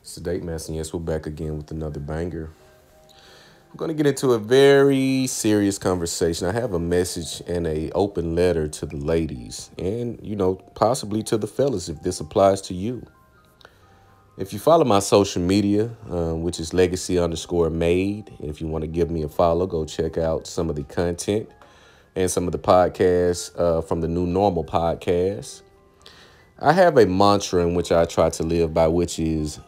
It's the Date Master. Yes, we're back again with another banger. I'm going to get into a very serious conversation. I have a message and a open letter to the ladies and, possibly to the fellas if this applies to you. If you follow my social media, which is legacy_made, if you want to give me a follow, go check out some of the content and some of the podcasts from the New Normal podcast. I have a mantra in which I try to live by, which is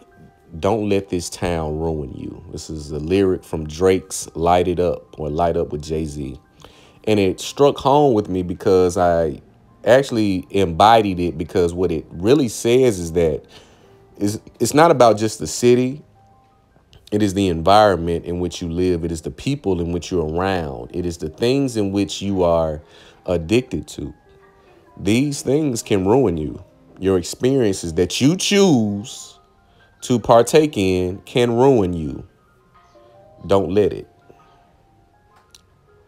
don't let this town ruin you. This is a lyric from Drake's Light It Up or Light Up with Jay-Z. And it struck home with me because I actually embodied it, because what it really says is that it's not about just the city. It is the environment in which you live. It is the people in which you're around. It is the things in which you are addicted to. These things can ruin you. Your experiences that you choose to partake in can ruin you. Don't let it.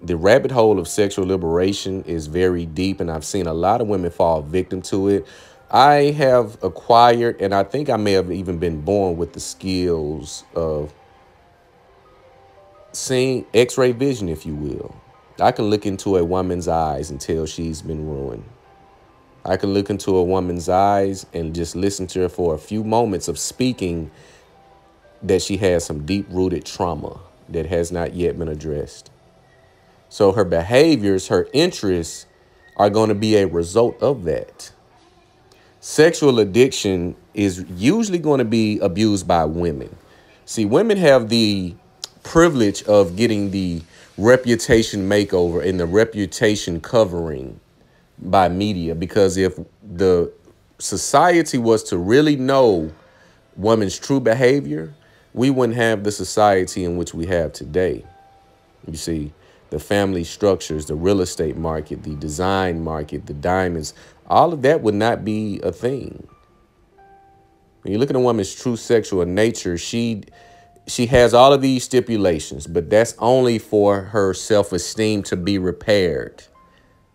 The rabbit hole of sexual liberation is very deep, and I've seen a lot of women fall victim to it. I have acquired, and I think I may have even been born with the skills of seeing X-ray vision, if you will. I can look into a woman's eyes and tell she's been ruined. I can look into a woman's eyes and just listen to her for a few moments of speaking that she has some deep-rooted trauma that has not yet been addressed. So her behaviors, her interests are going to be a result of that. Sexual addiction is usually going to be abused by women. See, women have the privilege of getting the reputation makeover and the reputation covering by media, because if the society was to really know women's true behavior, we wouldn't have the society in which we have today. You see, the family structures, the real estate market, the design market, the diamonds, all of that would not be a thing. When you look at a woman's true sexual nature, she has all of these stipulations, but that's only for her self-esteem to be repaired.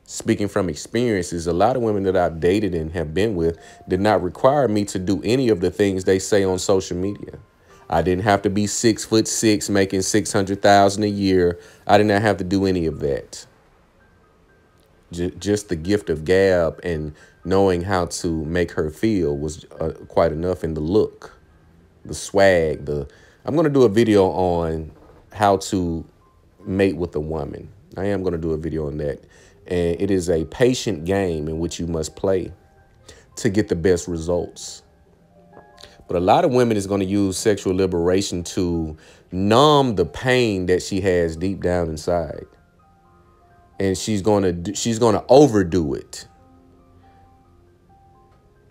Speaking from experiences, a lot of women that I've dated and have been with did not require me to do any of the things they say on social media. I didn't have to be 6'6", making $600,000 a year. I did not have to do any of that. Just the gift of gab and knowing how to make her feel was quite enough. In the look, the swag, I'm going to do a video on how to mate with a woman. I am going to do a video on that. And it is a patient game in which you must play to get the best results. But a lot of women is going to use sexual liberation to numb the pain that she has deep down inside. And she's going to overdo it.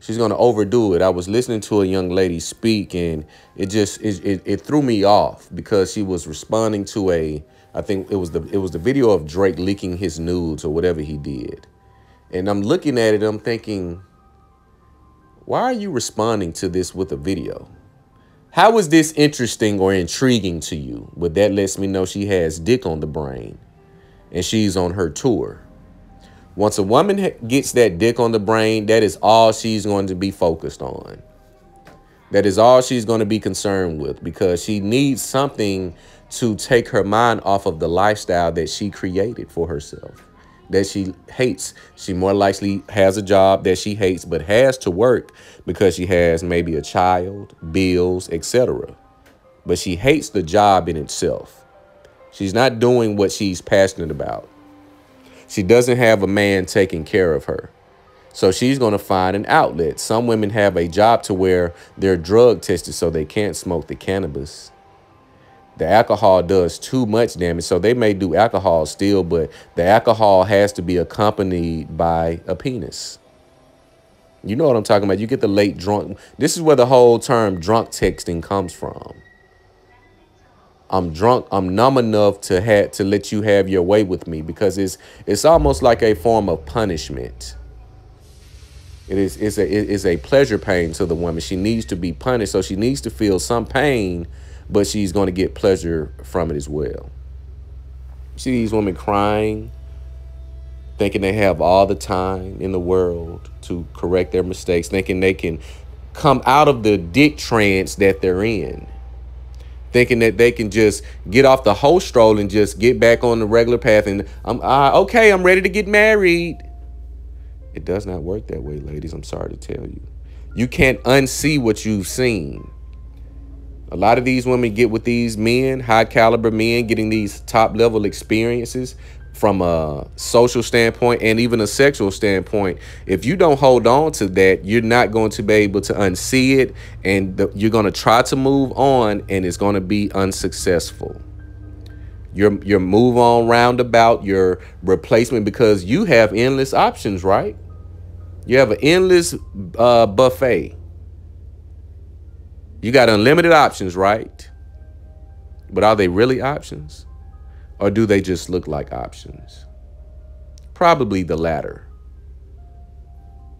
She's going to overdo it. I was listening to a young lady speak, and it threw me off because she was responding to I think it was the video of Drake leaking his nudes or whatever he did. And I'm looking at it, I'm thinking, why are you responding to this with a video? How is this interesting or intriguing to you? But that lets me know she has dick on the brain and she's on her tour. Once a woman gets that dick on the brain, that is all she's going to be focused on. That is all she's going to be concerned with, because she needs something to take her mind off of the lifestyle that she created for herself, that she hates. She more likely has a job that she hates, but has to work because she has maybe a child, bills, etc. But she hates the job in itself. She's not doing what she's passionate about. She doesn't have a man taking care of her. So she's going to find an outlet. Some women have a job to where they're drug tested so they can't smoke the cannabis. The alcohol does too much damage, so they may do alcohol still, but the alcohol has to be accompanied by a penis. You know what I'm talking about. You get the late drunk. This is where the whole term drunk texting comes from. I'm drunk. I'm numb enough to let you have your way with me, because it's almost like a form of punishment. It's a pleasure pain to the woman. She needs to be punished, so she needs to feel some pain, but she's going to get pleasure from it as well. See these women crying, thinking they have all the time in the world to correct their mistakes, thinking they can come out of the dick trance that they're in, thinking that they can just get off the whole stroll and just get back on the regular path. And okay, I'm ready to get married. It does not work that way, ladies. I'm sorry to tell you. You can't unsee what you've seen. A lot of these women get with these men, high caliber men, getting these top level experiences from a social standpoint and even a sexual standpoint. If you don't hold on to that, you're not going to be able to unsee it, and you're going to try to move on, and it's going to be unsuccessful. Your move on roundabout, your replacement, because you have endless options, right? You have an endless buffet. You got unlimited options, right? But are they really options? Or do they just look like options? Probably the latter.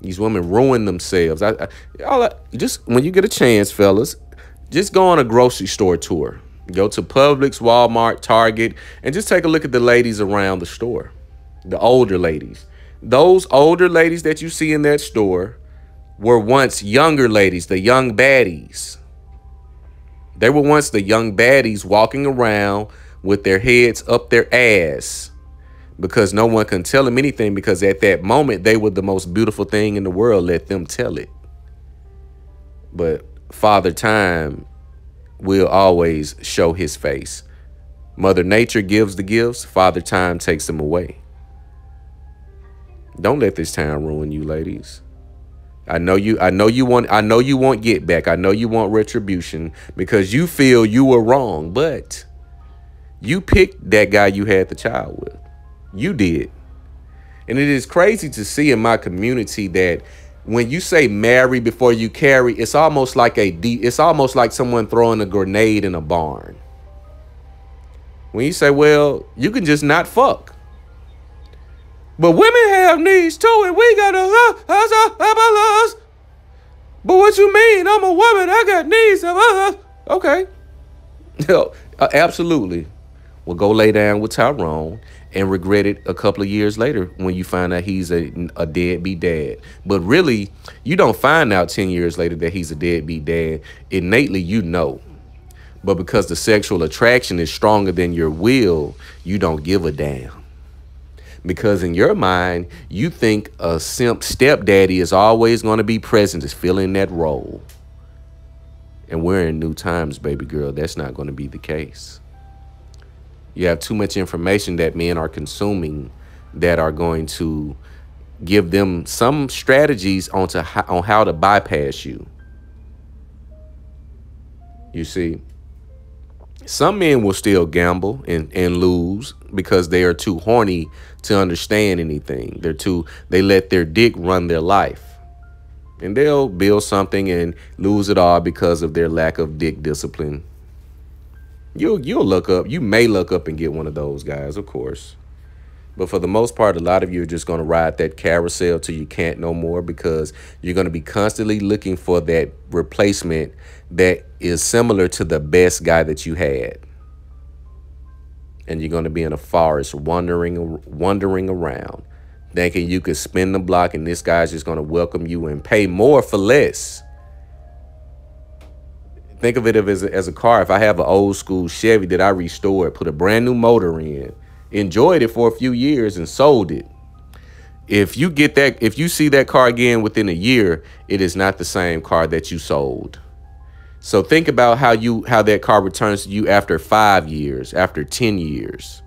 These women ruin themselves. Just when you get a chance, fellas, just go on a grocery store tour. Go to Publix, Walmart, Target, and just take a look at the ladies around the store. The older ladies. Those older ladies that you see in that store were once younger ladies, the young baddies. They were once the young baddies walking around with their heads up their ass because no one can tell them anything, because at that moment they were the most beautiful thing in the world. Let them tell it. But Father Time will always show his face. Mother Nature gives the gifts. Father Time takes them away. Don't let this time ruin you, ladies. I know you want get back. I know you want retribution because you feel you were wrong, but you picked that guy you had the child with. You did. And it is crazy to see in my community that when you say marry before you carry, it's almost like someone throwing a grenade in a barn. When you say, well, you can just not fuck. But women have needs too, and we gotta But what you mean? I'm a woman. I got needs. Okay. Absolutely. Well, go lay down with Tyrone and regret it a couple of years later when you find out he's a deadbeat dad. But really, you don't find out 10 years later that he's a deadbeat dad. Innately, you know. But because the sexual attraction is stronger than your will, you don't give a damn. Because in your mind, you think a simp stepdaddy is always going to be present, is filling that role. And we're in new times, baby girl. That's not going to be the case. You have too much information that men are consuming that are going to give them some strategies on how to bypass you. You see, some men will still gamble and lose because they are too horny to understand anything. They let their dick run their life. And they'll build something and lose it all because of their lack of dick discipline. You may look up and get one of those guys, of course. But for the most part, a lot of you are just going to ride that carousel till you can't no more, because you're going to be constantly looking for that replacement that is similar to the best guy that you had. And you're going to be in a forest wandering around, thinking you could spin the block and this guy's just going to welcome you and pay more for less. Think of it as a car. If I have an old school Chevy that I restored, put a brand new motor in, enjoyed it for a few years and sold it. If you see that car again within a year, it is not the same car that you sold. So think about how that car returns to you after 5 years, after 10 years.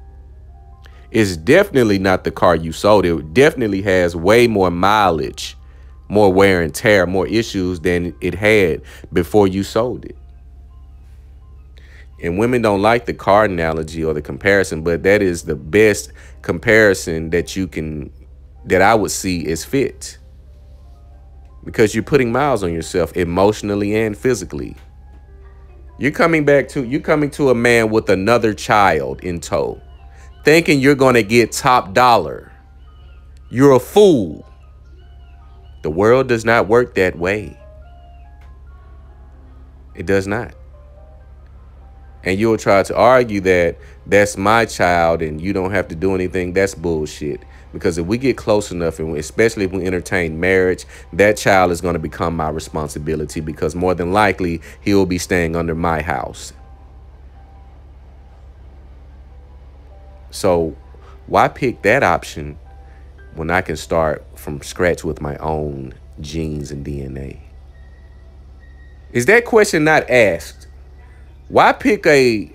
It's definitely not the car you sold. It definitely has way more mileage, more wear and tear, more issues than it had before you sold it. And women don't like the car analogy or the comparison, but that is the best comparison that I would see is fit. Because you're putting miles on yourself emotionally and physically. You're coming to a man with another child in tow, thinking you're going to get top dollar. You're a fool. The world does not work that way. It does not. And you'll try to argue that that's my child and you don't have to do anything. That's bullshit. Because if we get close enough, and especially if we entertain marriage, that child is going to become my responsibility, because more than likely he will be staying under my house. So why pick that option when I can start from scratch with my own genes and DNA? Is that question not asked? Why pick a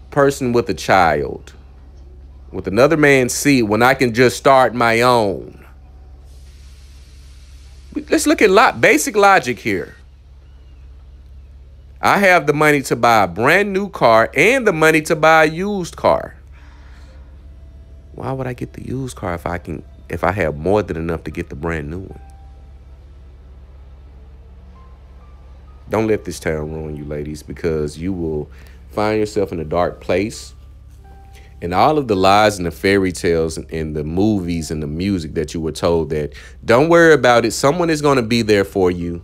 person with a child, with another man's seed, when I can just start my own? Let's look at basic logic here. I have the money to buy a brand new car and the money to buy a used car. Why would I get the used car if I have more than enough to get the brand new one? Don't let this town ruin you, ladies, because you will find yourself in a dark place. And all of the lies and the fairy tales and the movies and the music that you were told that, don't worry about it, someone is going to be there for you.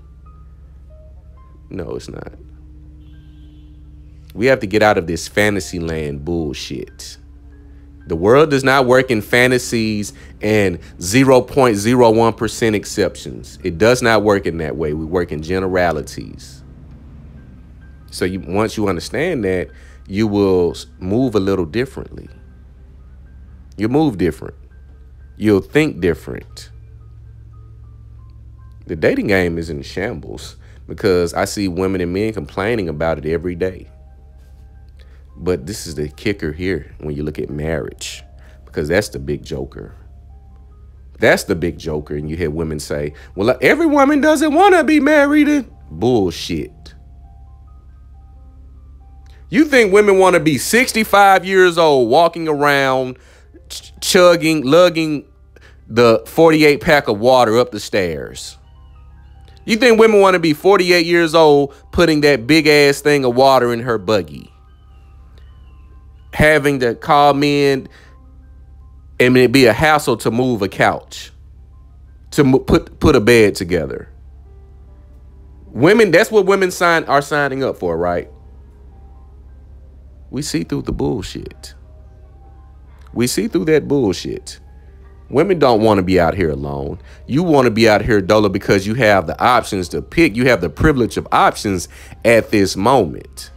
No, it's not. We have to get out of this fantasy land bullshit. The world does not work in fantasies and 0.01% exceptions. It does not work in that way. We work in generalities. So once you understand that, you will move a little differently. You'll move different. You'll think different. The dating game is in shambles because I see women and men complaining about it every day. But this is the kicker here when you look at marriage, because that's the big joker. That's the big joker. And you hear women say, well, every woman doesn't want to be married. Bullshit. You think women want to be 65 years old, walking around, lugging the 48 pack of water up the stairs? You think women want to be 48 years old, putting that big ass thing of water in her buggy? Having to call men and it'd be a hassle to move a couch, to put a bed together. Women, that's what women are signing up for, right? We see through the bullshit. We see through that bullshit. Women don't want to be out here alone. You want to be out here, Dola, because you have the options to pick. You have the privilege of options at this moment.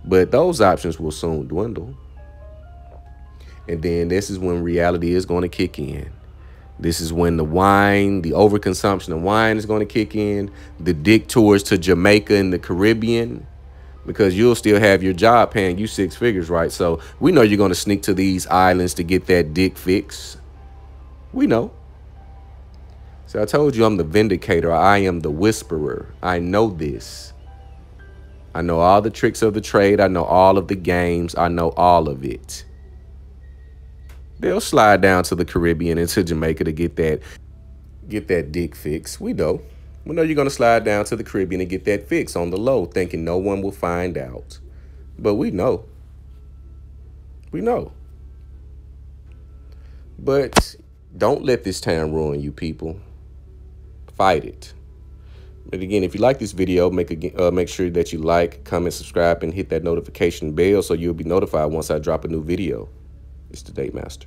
But those options will soon dwindle. And then this is when reality is going to kick in. This is when the overconsumption of wine is going to kick in. The dick tours to Jamaica and the Caribbean, because you'll still have your job paying you 6 figures, right? So we know you're going to sneak to these islands to get that dick fix. We know. So I told you I'm the vindicator. I am the whisperer. I know this. I know all the tricks of the trade. I know all of the games. I know all of it. They'll slide down to the Caribbean and to Jamaica to get that dick fix. We know. We know you're going to slide down to the Caribbean and get that fix on the low, thinking no one will find out. But we know. We know. But don't let this town ruin you, people. Fight it. But again, if you like this video, make sure that you like, comment, subscribe, and hit that notification bell so you'll be notified once I drop a new video. It's the Date Master.